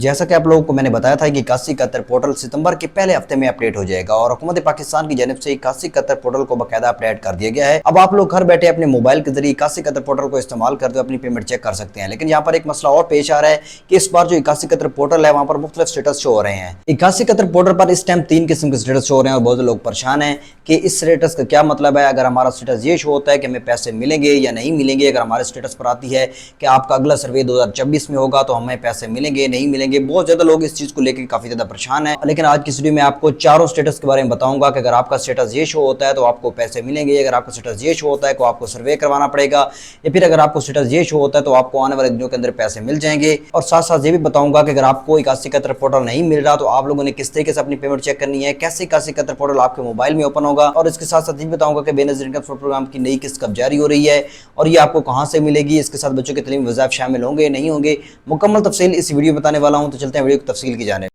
जैसा कि आप लोगों को मैंने बताया था कि 8171 पोर्टल सितंबर के पहले हफ्ते में अपडेट हो जाएगा और हुकूमत पाकिस्तान की जानिब से 8171 पोर्टल को बाकायदा अपडेट कर दिया गया है। अब आप लोग घर बैठे अपने मोबाइल के जरिए 8171 पोर्टल को इस्तेमाल करते हुए अपनी पेमेंट चेक कर सकते हैं। लेकिन यहाँ पर एक मसला और पेश आ रहा है कि इस बार जो 8171 पोर्टल है वहां पर मुख्तलिफ स्टेटस शो हो रहे हैं। 8171 पोर्टल पर इस टाइम 3 किस्म के स्टेटस शो हो रहे हैं और बहुत लोग परेशान है कि इस स्टेटस का क्या मतलब है। अगर हमारा स्टेटस ये शो होता है कि हमें पैसे मिलेंगे या नहीं मिलेंगे, अगर हमारे स्टेटस पर आती है कि आपका अगला सर्वे 2026 में होगा तो हमें पैसे मिलेंगे नहीं मिलेंगे, बहुत ज्यादा लोग इस चीज को लेकर काफी ज्यादा परेशान है। लेकिन आज की वीडियो में आपको चारों स्टेटस के बारे में बताऊंगा कि अगर आपका स्टेटस ये शो होता है तो आपको पैसे मिलेंगे, अगर आपका स्टेटस ये शो होता है तो आपको सर्वे करवाना पड़ेगा, या फिर अगर आपको स्टेटस ये शो होता है तो आपको आने वाले दिनों के अंदर पैसे मिल जाएंगे। और साथ साथ ये भी बताऊंगा कि अगर आपको 8171 पोर्टल नहीं मिल रहा तो आप लोगों ने किस तरीके से अपनी पेमेंट चेक करनी है, कैसे 8171 पोर्टल आपके मोबाइल में ओपन होगा। और इसके साथ साथ ये बताऊंगा कि बेनज़ीर इनकम सपोर्ट प्रोग्राम की नई किस्त कब जारी हो रही है और ये आपको कहां से मिलेगी, इसके साथ बच्चों के तलीमी वज़ाइफ शामिल होंगे नहीं होंगे, मुकम्मल तफसील इस वीडियो बताने वाला हूं। तो चलते हैं वीडियो की तफसील की जाने।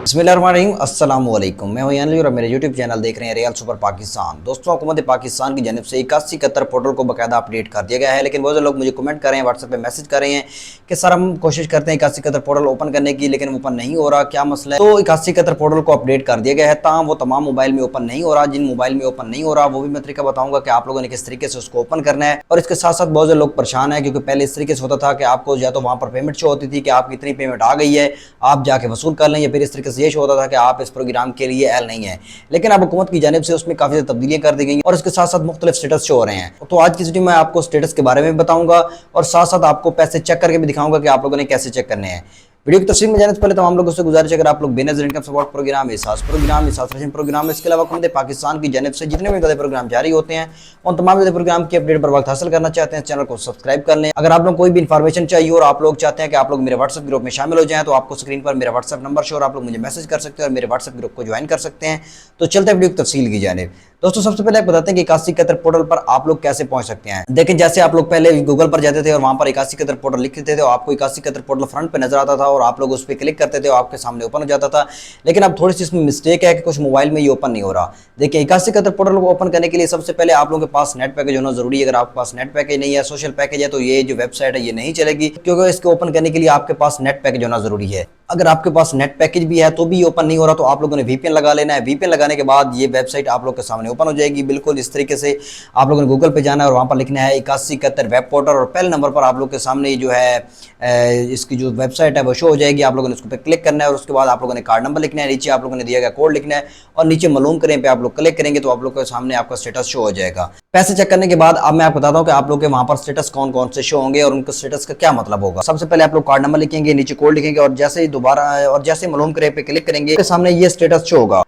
बिस्मिल्लाहिर्रहमानिर्रहीम, अस्सलामुअलैकुम। मैं हूं यानी और मेरे यूट्यूब चैनल देख रहे हैं रियल सुपर पाकिस्तान। दोस्तों, हुकूमत पाकिस्तान की जानिब से 8171 पोर्टल को बाकायदा अपडेट कर दिया गया है। लेकिन बहुत से लोग मुझे कमेंट कर रहे हैं, व्हाट्सएप पे मैसेज कर रहे हैं कि सर हम कोशिश करते हैं 8171 पोर्टल ओपन करने की लेकिन ओपन नहीं हो रहा, क्या मसला है। तो 8171 पोर्टल को अपडेट कर दिया गया है, ताहम वो तमाम मोबाइल में ओपन नहीं हो रहा। जिन मोबाइल में ओपन नहीं हो रहा वो भी मैं तरीका बताऊंगा कि आप लोगों ने किस तरीके से उसको ओपन करना है। और इसके साथ साथ बहुत से लोग परेशान है क्योंकि पहले इस तरीके से होता था कि आपको या तो वहां पर पेमेंट शो होती थी कि आपकी इतनी पेमेंट आ गई है, आप जाके वसूल कर लें, या फिर इस तरीके से ये शो होता था कि आप इस प्रोग्राम के लिए एल नहीं है। लेकिन अब हुकूमत की जानिब से उसमें काफी ज्यादा तब्दीलियां कर दी गई और इसके साथ साथ मुख्तलिफ स्टेटस शो हो रहे हैं। तो आज की वीडियो में आपको स्टेटस के बारे में बताऊंगा और साथ साथ आपको पैसे चेक करके भी दिखाऊंगा कि आप लोगों ने कैसे चेक करने हैं। वीडियो की तफसील में जाने से पहले तमाम लोगों से गुजारिश है, अगर आप लोग बेनज़ीर इनकम सपोर्ट प्रोग्राम, एहसास प्रोग्राम, इसके अलावा हुकूमत पाकिस्तान की जानिब से जितने भी प्रोग्राम जारी होते हैं उन तमाम प्रोग्राम की अपडेट बर वक्त हासिल करना चाहते हैं, चैनल को सब्सक्राइब कर लें। अगर आप लोग कोई भी इन्फॉर्मेशन चाहिए और आप लोग चाहते हैं कि आप लोग मेरे व्हाट्सएप ग्रुप में शामिल हो जाएं तो आपको स्क्रीन पर मेरा व्हाट्सएप नंबर शो और आप लोग मुझे मैसेज कर सकते हैं और मेरे व्हाट्सएप ग्रुप को ज्वाइन कर सकते हैं। तो चलते हैं वीडियो की तफसील की जानिब। दोस्तों, सबसे पहले बताते हैं कि 8171 पोर्टल पर आप लोग कैसे पहुंच सकते हैं। देखिए, जैसे आप लोग पहले गूगल पर जाते थे और वहां पर 8171 पोर्टल लिखते थे तो आपको 8171 पोर्टल फ्रंट पे नजर आता था और आप लोग उस पर क्लिक करते थे और आपके सामने ओपन हो जाता था। लेकिन अब थोड़ी सी इसमें मिस्टेक है कि कुछ मोबाइल में ये ओपन नहीं हो रहा। देखिए, 8171 पोर्टल को ओपन करने के लिए सबसे पहले आप लोगों के पास नेट पैकेज होना जरूरी है। अगर आपके पास नेट पैकेज नहीं है, सोशल पैकेज है, तो ये जो वेबसाइट है ये नहीं चलेगी, क्योंकि इसको ओपन करने के लिए आपके पास नेट पैकेज होना जरूरी है। अगर आपके पास नेट पैकेज भी है तो भी ओपन नहीं हो रहा तो आप लोगों ने VPN लगा लेना है। VPN लगाने के बाद ये वेबसाइट आप लोग के सामने ओपन हो जाएगी। बिल्कुल इस तरीके से आप लोगों ने गूगल पे जाना है और वहाँ पर लिखना है 8171 वेब पोर्टल और पहले नंबर पर आप लोग के सामने जो है इसकी जो वेबसाइट है वो शो हो जाएगी। आप लोगों ने उसको पे क्लिक करना है और उसके बाद आप लोगों ने कार्ड नंबर लिखना है, नीचे आप लोगों ने दिया गया कोड लिखना है और नीचे मालूम करें पे आप लोग क्लिक करेंगे तो आप लोग के सामने आपका स्टेटस शो हो जाएगा। पैसे चेक करने के बाद अब मैं आपको बताता हूँ कि आप लोग के वहाँ पर स्टेटस कौन कौन से शो होंगे और उनके स्टेटस का क्या मतलब होगा। सबसे पहले आप लोग कार्ड नंबर लिखेंगे, नीचे कोड लिखेंगे और जैसे ही दोबारा और जैसे मालूम करे पे क्लिक करेंगे तो सामने ये स्टेटस शो होगा।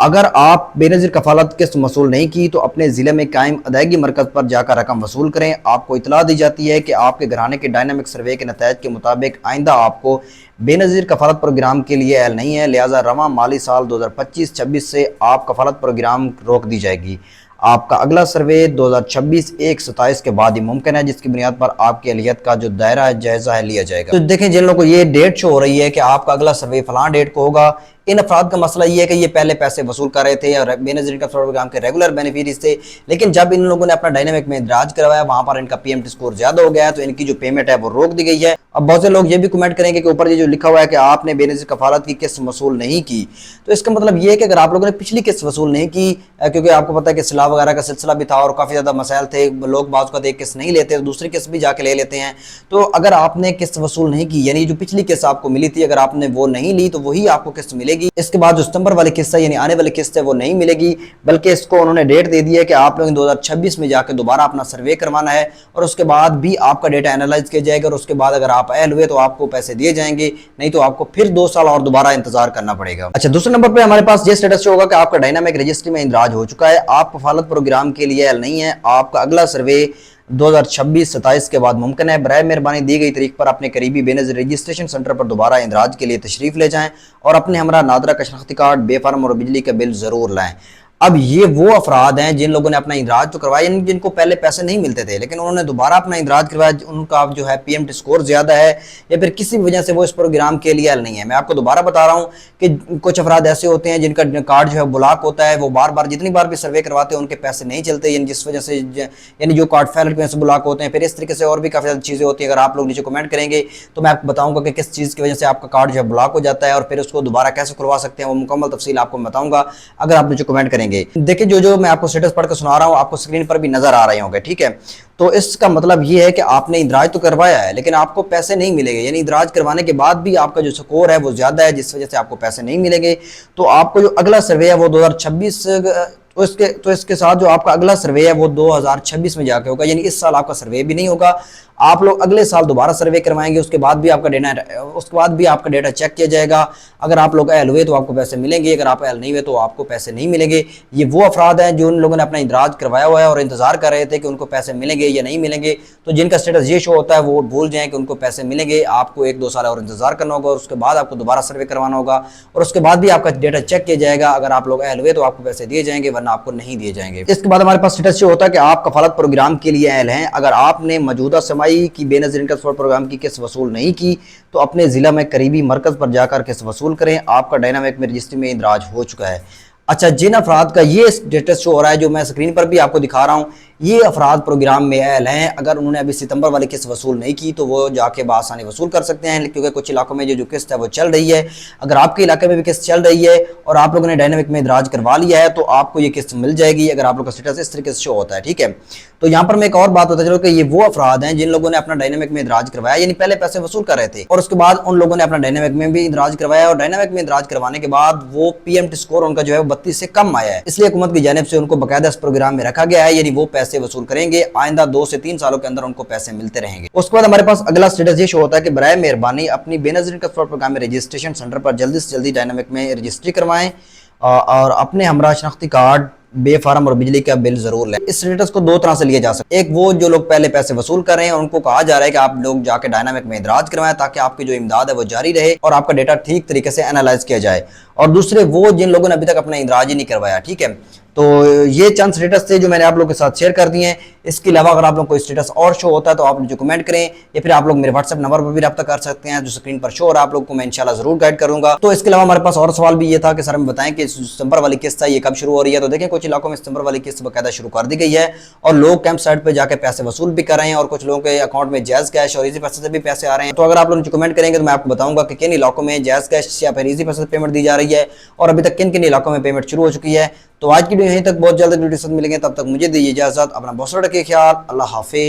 अगर आप बेनज़ीर कफालत किस्त वसूल नहीं की तो अपने जिले में कायम अदायगी मरकज पर जाकर रकम वसूल करें। आपको इतला दी जाती है कि आपके घराने के डायनामिक सर्वे के नतायज के मुताबिक आइंदा आपको बेनज़ीर कफालत प्रोग्राम के लिए एल नहीं है, लिहाजा रवां माली साल 2025-26 से आप कफालत प्रोग्राम रोक दी जाएगी। आपका अगला सर्वे 2026-1-27 के बाद ही मुमकिन है, जिसकी बुनियाद पर आपकी अहलियत का जो दायरा है जायजा है लिया जाएगा। तो देखें, जिन लोगों को ये डेट शो हो रही है कि आपका अगला सर्वे फलां डेट को होगा, इन अफराद का मसला ये है कि ये पहले पैसे वसूल कर रहे थे और बेनज़ीर इनकम सपोर्ट प्रोग्राम के रेगुलर बेनिफिशियरीज थे। लेकिन जब इन लोगों ने अपना डायनामिक में इंदराज करवाया वहां पर इनका PMT स्कोर ज्यादा हो गया है तो इनकी जो पेमेंट है वो रोक दी गई है। अब बहुत से लोग ये भी कमेंट करेंगे कि ऊपर ये जो लिखा हुआ है कि आपने बेनज़ीर कफालत की किस्त वसूल नहीं की, तो इसका मतलब ये है कि अगर आप लोगों ने पिछली किस्त वसूल नहीं की, क्योंकि आपको पता है कि सिला वगैरह का सिलसिला भी था और काफी ज्यादा मसाइल थे, लोग बाज़ का एक किस्त नहीं लेते तो दूसरी किस्त भी जाके ले लेते हैं। तो अगर आपने किस्त वसूल नहीं की, यानी जो पिछली किस्त आपको मिली थी, अगर आपने वो नहीं ली तो वही आपको किस्त मिलेगी। इसके बाद जो सितंबर वाली किस्त है यानी आने वाली किस्त है वो नहीं मिलेगी, बल्कि इसको उन्होंने डेट दे दी है कि आप लोग 2026 में जाकर दोबारा अपना सर्वे करवाना है और उसके बाद भी आपका डेटा एनालाइज किया जाएगा और उसके बाद अगर आप अहल हुए तो आपको पैसे दिए जाएंगे, नहीं तो आपको फिर 2 साल और दोबारा इंतजार करना पड़ेगा। अच्छा, दूसरे नंबर पर हमारे पास ये स्टेटस होगा कि आपका डायनामिक रजिस्ट्री में इंदराज हो चुका है, आप कफालत प्रोग्राम के लिए अहल नहीं है, आपका अगला सर्वे 2026-27 के बाद मुमकिन है। बराए मेहरबानी दी गई तारीख पर अपने करीबी बेनज़ीर रजिस्ट्रेशन सेंटर पर दोबारा इंदराज के लिए तशरीफ ले जाएं और अपने हमरा नादरा का शनाख्ती कार्ड, बेफार्म और बिजली का बिल जरूर लाएं। अब ये वो अफराद हैं जिन लोगों ने अपना इंदराज तो करवाया, यानी जिनको पहले पैसे नहीं मिलते थे लेकिन उन्होंने दोबारा अपना इंदराज करवाया, उनका अब जो है पीएमटी स्कोर ज़्यादा है या फिर किसी भी वजह से वो इस प्रोग्राम के लिए नहीं है। मैं आपको दोबारा बता रहा हूँ कि कुछ अफराद ऐसे होते हैं जिनका कार्ड जो है ब्लॉक होता है, वो बार बार जितनी बार भी सर्वे करवाते हैं उनके पैसे नहीं चलते, यानी जिस वजह से यानी जो कार्ड फेल की वजह से ब्लॉक होते हैं। फिर इस तरीके से और भी काफ़ी ज़्यादा चीज़ें होती हैं। अगर आप लोग नीचे कमेंट करेंगे तो मैं आपको बताऊंगा कि किस चीज़ की वजह से आपका कार्ड जो है ब्लॉक हो जाता है और फिर उसको दोबारा कैसे खुलवा सकते हैं, वो मुकम्मल तफसील आपको बताऊंगा अगर आप नीचे कमेंट करेंगे। देखिए जो मैं आपको स्टेटस पढ़ के सुना रहा हूँ आपको स्क्रीन पर भी नजर आ रहे होंगे, ठीक है। तो इसका मतलब ये है कि आपने इंदराज तो करवाया है लेकिन आपको पैसे नहीं मिलेंगे, यानी इंदराज करवाने के बाद भी आपका जो स्कोर है वो ज्यादा है जिस वजह से आपको पैसे नहीं मिलेंगे। तो आपको जो अगला सर्वे है वो 2026 तो इसके साथ जो आपका अगला सर्वे है वो 2026 में जाके होगा, यानी इस साल आपका सर्वे भी नहीं होगा। आप लोग अगले साल दोबारा सर्वे करवाएंगे, उसके बाद भी आपका डेटा चेक किया जाएगा। अगर आप लोग अहल हुए तो आपको पैसे मिलेंगे, अगर आप अहल नहीं हुए तो आपको पैसे नहीं मिलेंगे। ये वो अफराद हैं जो उन लोगों ने अपना इंदराज करवाया हुआ है और इंतजार कर रहे थे कि उनको पैसे मिलेंगे या नहीं मिलेंगे। तो जिनका स्टेटस ये शो होता है वो भूल जाएं कि उनको पैसे मिलेंगे। आपको 1-2 साल और इंतजार करना होगा और उसके बाद आपको दोबारा सर्वे करवाना होगा और उसके बाद भी आपका डेटा चेक किया जाएगा। अगर आप लोग अहल हुए तो आपको पैसे दिए जाएंगे, वरना आपको नहीं दिए जाएंगे। इसके बाद हमारे पास स्टेटस ये होता है कि आप कफालत प्रोग्राम के लिए अहल हैं। अगर आपने मौजूदा समाई की बेनज़ीर इनकम सपोर्ट प्रोग्राम की किस्त वसूल नहीं की तो अपने ज़िला में करीबी मरकज़ पर जाकर किस्त वसूल करें। आपका डायनामिक में रजिस्ट्री में इंदराज हो चुका है। अच्छा, जिन अफराद का ये स्टेटस शो हो रहा है जो मैं स्क्रीन पर भी आपको दिखा रहा हूँ, ये अफराद प्रोग्राम में अहल हैं। अगर उन्होंने अभी सितंबर वाली किस्त वसूल नहीं की तो वो जाके बआसानी वसूल कर सकते हैं, क्योंकि कुछ इलाकों में जो किस्त है वो चल रही है। अगर आपके इलाके में भी किस्त चल रही है और आप लोगों ने डायनामिक में इंदराज करवा लिया है तो आपको ये किस्त मिल जाएगी अगर आप लोग का स्टेटस इस तरीके से शो होता है, ठीक है। तो यहाँ पर मैं एक और बात बता चलूँ कि ये वो अफराद हैं जिन लोगों ने अपना डायनामिक में इंदराज करवाया, यानी पहले पैसे वसूल कर रहे थे और उसके बाद उन लोगों ने अपना डायनामिक में भी इंदराज करवाया और डायनामिक में इंदराज करवाने के बाद वो पीएमटी स्कोर उनका जो है 32 से कम आया है। इसलिए हुकूमत की जानिब से उनको बाकायदा इस प्रोग्राम में रखा गया है, यानी वो पैसे वसूल करेंगे। आइंदा 2 से 3 सालों के अंदर उनको पैसे मिलते रहेंगे। उसके बाद हमारे पास अगला स्टेटस ये शो होता है कि बराए मेहरबानी अपनी बेनज़ीर इनकम सपोर्ट प्रोग्राम में रजिस्ट्रेशन सेंटर पर जल्दी से जल्दी डायनामिक में रजिस्ट्री करवाएं और अपने हमरा शनाख्ती कार्ड, बे फार्म और बिजली का बिल जरूर लें। इस स्टेटस को 2 तरह से लिया जा सकता है। एक वो जो लोग पहले पैसे वसूल कर रहे हैं उनको कहा जा रहा है कि आप लोग जाके डायनामिक में इंदराज करवाएं ताकि आपकी जो इमदाद है वो जारी रहे और आपका डेटा ठीक तरीके से एनालाइज किया जाए। और दूसरे वो जिन लोगों ने अभी तक अपना इंदराज ही नहीं करवाया, ठीक है। तो ये चंद स्टेटस थे जो मैंने आप लोगों के साथ शेयर कर दिए हैं। इसके अलावा अगर आप लोग कोई स्टेटस और शो होता है तो आप मुझे कमेंट करें या फिर आप लोग मेरे व्हाट्सएप नंबर पर भी रब्ता कर सकते हैं जो स्क्रीन पर शो हो रहा है। आप लोग को मैं इंशाल्लाह जरूर गाइड करूंगा। तो इसके अलावा हमारे पास और सवाल भी ये था कि सर हमें बताएं कि सितंबर वाली किस्त है ये कब शुरू हो रही है। तो देखें कुछ इलाकों में सितंबर वाली किस्त बाकायदा शुरू कर दी गई है और लोग कैंप साइट पर जाकर पैसे वसूल भी कर रहे हैं और कुछ लोगों के अकाउंट में जैज़ कैश और इजी पैसे से भी पैसे आ रहे हैं। तो अगर आप लोग कमेंट करेंगे तो मैं आपको बताऊंगा कि किन इलाकों में जैज़ कैश या फिर इजी पैसे से पेमेंट दी जा रही है और अभी तक किन किन इलाकों में पेमेंट शुरू हो चुकी है। तो आज की वीडियो यहीं तक, बहुत जल्द वीडियो से मिलेंगे, तब तक मुझे दीजिए इजाजत। अपना बहुत सारा रखिए ख्याल। अल्लाह हाफिज़।